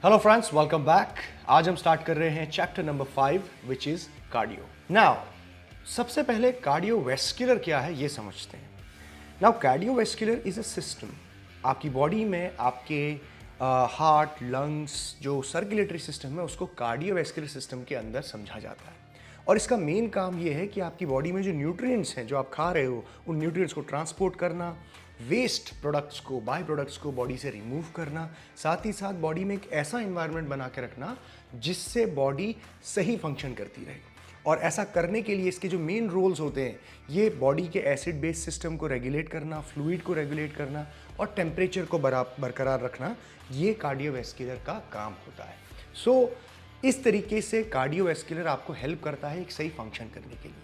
Hello friends, welcome back. आज हम start कर रहे हैं chapter number 5 which is cardio. Now सबसे पहले कार्डियोवैस्कुलर क्या है ये समझते हैं। Now cardiovascular is a system. आपकी बॉडी में आपके हार्ट, लंग्स, जो सर्कुलेटरी सिस्टम है उसको कार्डियोवैस्कुलर सिस्टम के अंदर समझा जाता है। और इसका मेन काम ये है कि आपकी बॉडी में जो न्यूट्रिएंट्स हैं जो आप खा रहे हो उन न्यूट्रिएंट्स को ट्रांसपोर्ट करना, वेस्ट प्रोडक्ट्स को, बाय प्रोडक्ट्स को बॉडी से रिमूव करना, साथ ही साथ बॉडी में एक ऐसा एनवायरनमेंट बना के रखना जिससे बॉडी सही फंक्शन करती रहे। और ऐसा करने के लिए इसके जो मेन रोल्स होते हैं, ये बॉडी के एसिड बेस सिस्टम को रेगुलेट करना, फ्लूइड को रेगुलेट करना और टेम्परेचर को बरकरार रखना, ये कार्डियोवैस्कुलर का काम होता है। इस तरीके से कार्डियोवैस्कुलर आपको हेल्प करता है एक सही फंक्शन करने के लिए।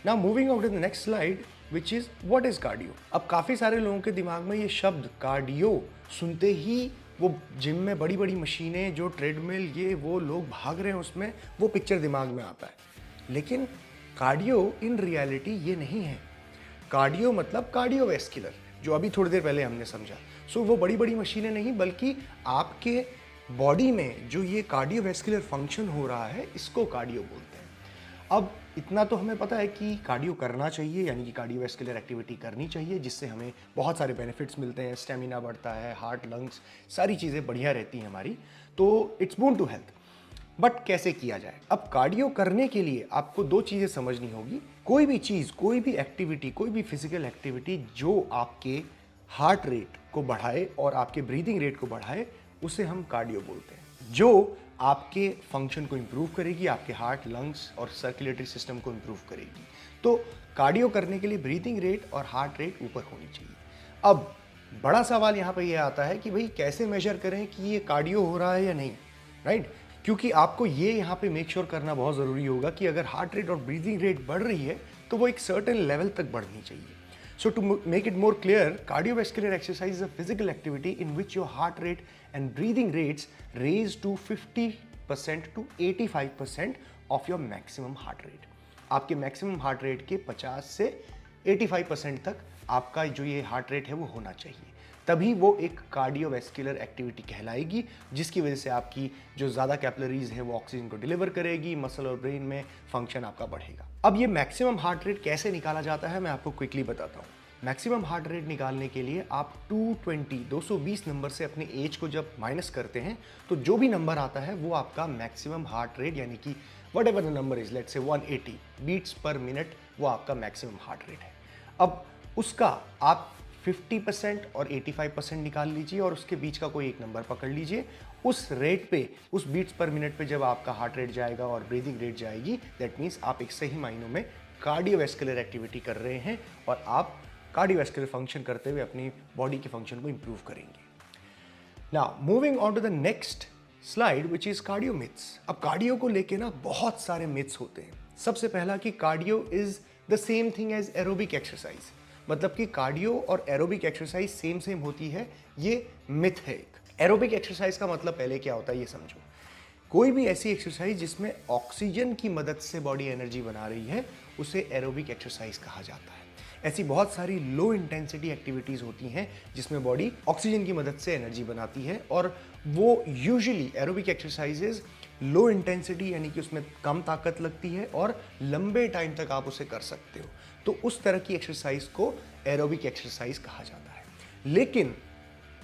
Now moving on to the next slide which is what is cardio. अब काफ़ी सारे लोगों के दिमाग में ये शब्द कार्डियो सुनते ही वो जिम में बड़ी बड़ी मशीनें, जो ट्रेडमिल, ये वो लोग भाग रहे हैं उसमें, वो पिक्चर दिमाग में आता है। लेकिन कार्डियो इन रियलिटी ये नहीं है। कार्डियो मतलब कार्डियोवैस्कुलर, जो अभी थोड़ी देर पहले हमने समझा। वो बड़ी बड़ी मशीनें नहीं, बल्कि आपके बॉडी में जो ये कार्डियोवैस्कुलर फंक्शन हो रहा है, इसको कार्डियो बोलते हैं। अब इतना तो हमें पता है कि कार्डियो करना चाहिए, यानी कि कार्डियोवैस्कुलर एक्टिविटी करनी चाहिए, जिससे हमें बहुत सारे बेनिफिट्स मिलते हैं। स्टेमिना बढ़ता है, हार्ट, लंग्स, सारी चीज़ें बढ़िया रहती हैं हमारी, तो it's boon to health. But कैसे किया जाए? अब कार्डियो करने के लिए आपको दो चीज़ें समझनी होगी। कोई भी चीज़, कोई भी एक्टिविटी, कोई भी फिजिकल एक्टिविटी जो आपके हार्ट रेट को बढ़ाए और आपके ब्रीदिंग रेट को बढ़ाए, उसे हम कार्डियो बोलते हैं। जो आपके फंक्शन को इंप्रूव करेगी, आपके हार्ट, लंग्स और सर्कुलेटरी सिस्टम को इंप्रूव करेगी। तो कार्डियो करने के लिए ब्रीदिंग रेट और हार्ट रेट ऊपर होनी चाहिए। अब बड़ा सवाल यहाँ पे ये आता है कि भाई कैसे मेजर करें कि ये कार्डियो हो रहा है या नहीं, राइट? क्योंकि आपको ये यहाँ पे मेक श्योर करना बहुत ज़रूरी होगा कि अगर हार्ट रेट और ब्रीदिंग रेट बढ़ रही है तो वो एक सर्टेन लेवल तक बढ़नी चाहिए। So to make it more clear, cardiovascular exercise is a physical activity in which your heart rate and breathing rates raise to 50% to 85% of your maximum heart rate. आपके maximum heart rate के 50 से 85% तक आपका जो ये heart rate है वो होना चाहिए। तभी वो एक कार्डियोवैस्कुलर एक्टिविटी कहलाएगी, जिसकी वजह से आपकी जो ज़्यादा कैपिलरीज है वो ऑक्सीजन को डिलीवर करेगी, मसल और ब्रेन में फंक्शन आपका बढ़ेगा। अब ये मैक्सिमम हार्ट रेट कैसे निकाला जाता है मैं आपको क्विकली बताता हूँ। मैक्सिमम हार्ट रेट निकालने के लिए आप 220 नंबर से अपने एज को जब माइनस करते हैं तो जो भी नंबर आता है वो आपका मैक्सिमम हार्ट रेट, यानी कि whatever the number is, let's say 180 beats पर मिनट, वो आपका मैक्सिमम हार्ट रेट है। अब उसका आप 50% और 85% निकाल लीजिए और उसके बीच का कोई एक नंबर पकड़ लीजिए। उस रेट पे, उस बीट्स पर मिनट पे जब आपका हार्ट रेट जाएगा और ब्रीदिंग रेट जाएगी, दैट मीन्स आप एक सही मायनों में कार्डियोवैस्कुलर एक्टिविटी कर रहे हैं और आप कार्डियोवैस्कुलर फंक्शन करते हुए अपनी बॉडी के फंक्शन को इंप्रूव करेंगे। Now moving on to the next slide which is cardio myths. अब कार्डियो को लेके ना बहुत सारे मिथ्स होते हैं। सबसे पहला कि cardio is the same thing as aerobic exercise, मतलब कि कार्डियो और एरोबिक एक्सरसाइज सेम होती है, ये मिथ है एक। एरोबिक एक्सरसाइज का मतलब पहले क्या होता है ये समझो। कोई भी ऐसी एक्सरसाइज जिसमें ऑक्सीजन की मदद से बॉडी एनर्जी बना रही है, उसे एरोबिक एक्सरसाइज कहा जाता है। ऐसी बहुत सारी लो इंटेंसिटी एक्टिविटीज होती हैं जिसमें बॉडी ऑक्सीजन की मदद से एनर्जी बनाती है, और वो usually aerobic exercises low intensity, यानी कि उसमें कम ताकत लगती है और लंबे टाइम तक आप उसे कर सकते हो। तो उस तरह की एक्सरसाइज को एरोबिक एक्सरसाइज कहा जाता है। लेकिन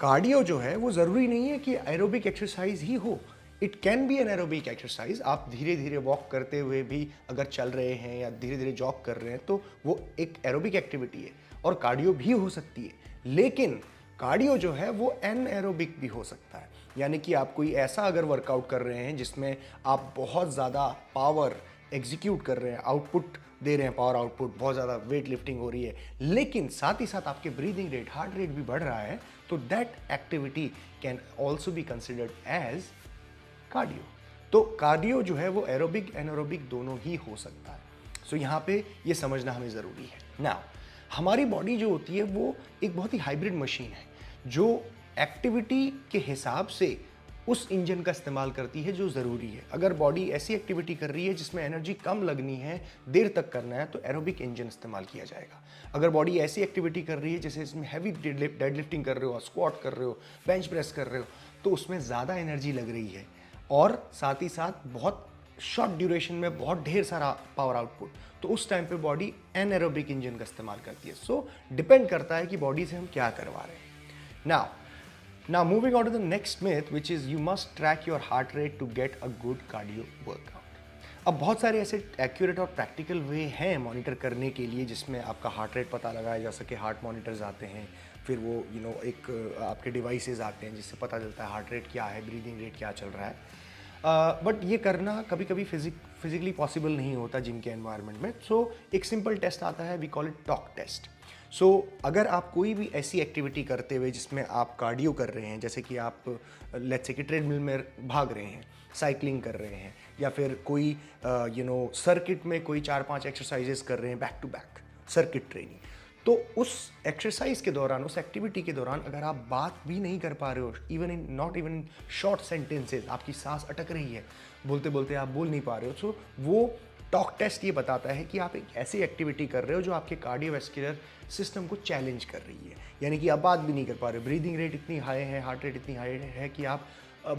कार्डियो जो है वो ज़रूरी नहीं है कि एरोबिक एक्सरसाइज ही हो। It can be anaerobic exercise. आप धीरे धीरे वॉक करते हुए भी अगर चल रहे हैं या धीरे धीरे जॉग कर रहे हैं तो वो एक एरोबिक एक्टिविटी है और कार्डियो भी हो सकती है। लेकिन कार्डियो जो है वो एनएरोबिक भी हो सकता है, यानी कि आप कोई ऐसा अगर वर्कआउट कर रहे हैं जिसमें आप बहुत ज़्यादा पावर एग्जीक्यूट कर रहे हैं, आउटपुट दे रहे हैं, पावर आउटपुट, बहुत ज़्यादा वेट लिफ्टिंग हो रही है, लेकिन साथ ही साथ आपके ब्रीदिंग रेट, हार्ट रेट भी बढ़ रहा है, तो that activity can also be considered as cardio. तो कार्डियो जो है वो एरोबिक एनारोबिक दोनों ही हो सकता है। यहाँ पे ये समझना हमें ज़रूरी है। नाउ हमारी बॉडी जो होती है वो एक बहुत ही हाइब्रिड मशीन है जो एक्टिविटी के हिसाब से उस इंजन का इस्तेमाल करती है जो ज़रूरी है। अगर बॉडी ऐसी एक्टिविटी कर रही है जिसमें एनर्जी कम लगनी है, देर तक करना है, तो एरोबिक इंजन इस्तेमाल किया जाएगा। अगर बॉडी ऐसी एक्टिविटी कर रही है जैसे इसमें हैवी डेडलिफ्टिंग कर रहे हो, स्क्वाट कर रहे हो, बेंच प्रेस कर रहे हो, तो उसमें ज़्यादा एनर्जी लग रही है और साथ ही साथ बहुत शॉर्ट ड्यूरेशन में बहुत ढेर सारा पावर आउटपुट, तो उस टाइम पे बॉडी एनाएरोबिक इंजन का इस्तेमाल करती है। सो डिपेंड करता है कि बॉडी से हम क्या करवा रहे हैं। Now moving on to the next myth, which is you must track your heart rate to get a good cardio workout. अब बहुत सारे ऐसे एक्यूरेट और प्रैक्टिकल वे हैं मॉनिटर करने के लिए जिसमें आपका हार्ट रेट पता लगाया जा सके। हार्ट मॉनिटर्स आते हैं, फिर वो एक आपके डिवाइसेस आते हैं जिससे पता चलता है हार्ट रेट क्या है, ब्रीदिंग रेट क्या चल रहा है। बट ये करना कभी कभी फिजिकली पॉसिबल नहीं होता जिम के एनवायरनमेंट में। सो एक सिंपल टेस्ट आता है, we call it talk test. So अगर आप कोई भी ऐसी एक्टिविटी करते हुए जिसमें आप कार्डियो कर रहे हैं, जैसे कि आप लेट्स से कि ट्रेडमिल में भाग रहे हैं, साइकिलिंग कर रहे हैं, या फिर कोई सर्किट में कोई 4-5 एक्सरसाइजेस कर रहे हैं back to back circuit training, तो उस एक्सरसाइज के दौरान, उस एक्टिविटी के दौरान अगर आप बात भी नहीं कर पा रहे हो, नॉट इवन शॉर्ट सेंटेंसेस, आपकी सांस अटक रही है, बोलते बोलते आप बोल नहीं पा रहे हो, सो वो टॉक टेस्ट ये बताता है कि आप एक ऐसी एक्टिविटी कर रहे हो जो आपके कार्डियोवैस्कुलर सिस्टम को चैलेंज कर रही है। यानी कि आप बात भी नहीं कर पा रहे हो, ब्रीदिंग रेट इतनी हाई है, हार्ट रेट इतनी हाई है कि आप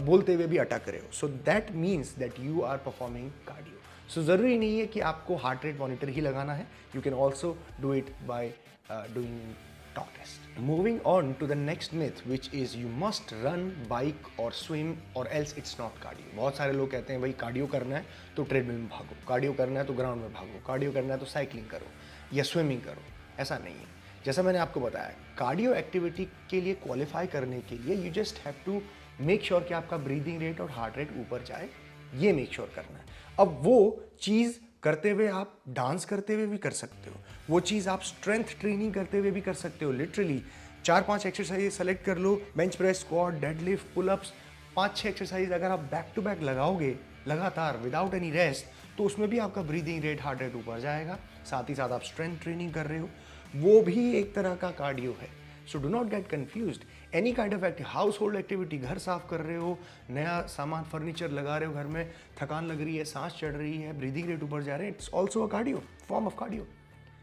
बोलते हुए भी अटक रहे हो। So that means that you are performing cardio. So ज़रूरी नहीं है कि आपको हार्ट रेट मॉनिटर ही लगाना है, you can also do it by doing talk test. Moving on to the next myth, which is you must run, bike or swim or else it's not cardio. बहुत सारे लोग कहते हैं भाई cardio करना है तो ट्रेडमिल में भागो, कार्डियो करना है तो ग्राउंड में भागो, कार्डियो करना है तो साइकिलिंग करो या स्विमिंग करो। ऐसा नहीं है। जैसा मैंने आपको बताया, कार्डियो एक्टिविटी के लिए क्वालिफाई करने के लिए you just have to make sure कि आपका ब्रीदिंग रेट और हार्ट रेट ऊपर जाए, ये मेक श्योर करना है। अब वो चीज़ करते हुए आप डांस करते हुए भी कर सकते हो, वो चीज़ आप स्ट्रेंथ ट्रेनिंग करते हुए भी कर सकते हो। लिटरली 4-5 एक्सरसाइज सेलेक्ट कर लो, bench press, squat, deadlift, pull ups, 5-6 exercise अगर आप बैक टू बैक लगाओगे लगातार विदाउट एनी रेस्ट, तो उसमें भी आपका ब्रीदिंग रेट, हार्ट रेट ऊपर जाएगा। साथ ही साथ आप स्ट्रेंथ ट्रेनिंग कर रहे हो, वो भी एक तरह का कार्डियो है। So do not gate confused. Any kind of house hold activity, घर साफ कर रहे हो, नया सामान फर्नीचर लगा रहे हो घर में, थकान लग रही है, सांस चढ़ रही है, ब्रीदिंग रेट ऊपर जा रहे हैं, it's also a cardio, form of cardio.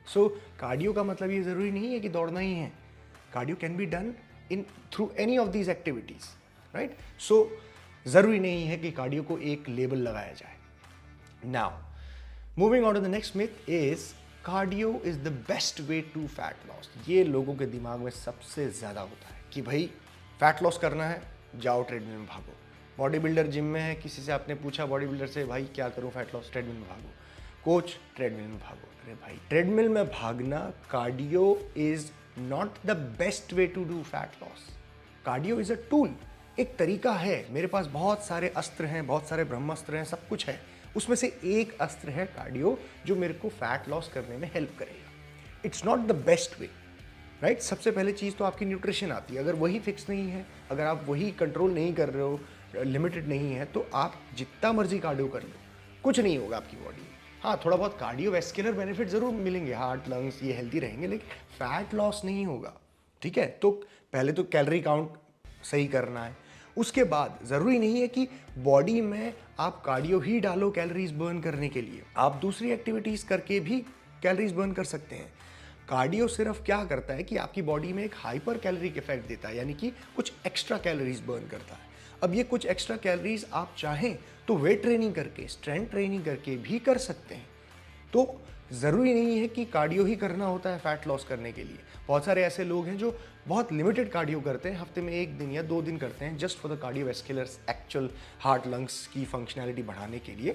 So cardio का मतलब ये ज़रूरी नहीं है कि दौड़ना ही है। Cardio can be done in through any of these activities, right. So ज़रूरी नहीं है कि कार्डियो को एक लेबल लगाया जाए। Now moving on to the next myth is cardio is the best way to fat loss. ये लोगों के दिमाग में सबसे ज़्यादा होता है कि भाई फैट लॉस करना है, जाओ ट्रेडमिल में भागो। बॉडी बिल्डर जिम में है, किसी से आपने पूछा बॉडी बिल्डर से, भाई क्या करूं फैट लॉस, ट्रेडमिल में भागो। कोच, ट्रेडमिल में भागो। अरे भाई, ट्रेडमिल में भागना, cardio is not the best way to do fat loss. Cardio is a tool, एक तरीका है। मेरे पास बहुत सारे अस्त्र हैं, बहुत सारे ब्रह्मास्त्र हैं, सब कुछ है। उसमें से एक अस्त्र है कार्डियो जो मेरे को फैट लॉस करने में हेल्प करेगा। It's not the best way, right. सबसे पहले चीज़ तो आपकी न्यूट्रिशन आती है। अगर वही फिक्स नहीं है, अगर आप वही कंट्रोल नहीं कर रहे हो, लिमिटेड नहीं है, तो आप जितना मर्जी कार्डियो कर लो, कुछ नहीं होगा आपकी बॉडी में। हाँ, थोड़ा बहुत कार्डियोवैस्कुलर बेनिफिट ज़रूर मिलेंगे, हार्ट, लंग्स ये हेल्दी रहेंगे, लेकिन फैट लॉस नहीं होगा, ठीक है। तो पहले तो कैलोरी काउंट सही करना है। उसके बाद ज़रूरी नहीं है कि बॉडी में आप कार्डियो ही डालो कैलोरीज बर्न करने के लिए, आप दूसरी एक्टिविटीज़ करके भी कैलोरीज बर्न कर सकते हैं। कार्डियो सिर्फ क्या करता है कि आपकी बॉडी में एक हाइपर कैलोरिक इफेक्ट देता है, यानी कि कुछ एक्स्ट्रा कैलोरीज बर्न करता है। अब ये कुछ एक्स्ट्रा कैलोरीज आप चाहें तो वेट ट्रेनिंग करके, स्ट्रेंथ ट्रेनिंग करके भी कर सकते हैं। तो ज़रूरी नहीं है कि कार्डियो ही करना होता है फैट लॉस करने के लिए। बहुत सारे ऐसे लोग हैं जो बहुत लिमिटेड कार्डियो करते हैं, हफ्ते में 1 दिन या 2 दिन करते हैं, just for the cardiovascular actual heart lungs की फंक्शनैलिटी बढ़ाने के लिए।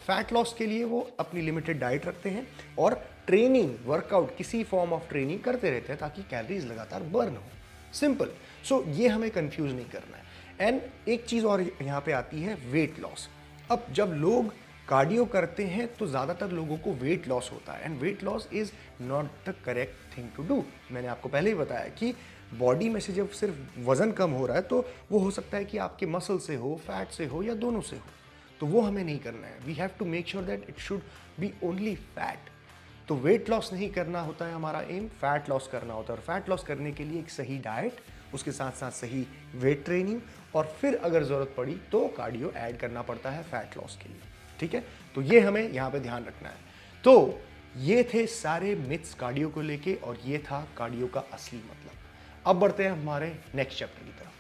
फैट लॉस के लिए वो अपनी लिमिटेड डाइट रखते हैं और ट्रेनिंग, वर्कआउट, किसी फॉर्म ऑफ ट्रेनिंग करते रहते हैं ताकि कैलोरीज लगातार बर्न हो। सिंपल। सो ये हमें कंफ्यूज नहीं करना है। एंड एक चीज़ और यहाँ पे आती है, वेट लॉस। अब जब लोग कार्डियो करते हैं तो ज़्यादातर लोगों को वेट लॉस होता है, and weight loss is not the correct thing to do. मैंने आपको पहले ही बताया कि बॉडी में से जब सिर्फ वज़न कम हो रहा है तो वो हो सकता है कि आपके मसल से हो, फैट से हो, या दोनों से हो, तो वो हमें नहीं करना है। We have to make sure that it should be only fat. तो वेट लॉस नहीं करना होता है हमारा एम, फैट लॉस करना होता है। और फैट लॉस करने के लिए एक सही डाइट, उसके साथ साथ सही वेट ट्रेनिंग, और फिर अगर ज़रूरत पड़ी तो कार्डियो ऐड करना पड़ता है फैट लॉस के लिए, ठीक है। तो ये हमें यहाँ पे ध्यान रखना है। तो ये थे सारे मिथ्स कार्डियो को लेके, और ये था कार्डियो का असली मतलब। अब बढ़ते हैं हमारे नेक्स्ट चैप्टर की तरफ।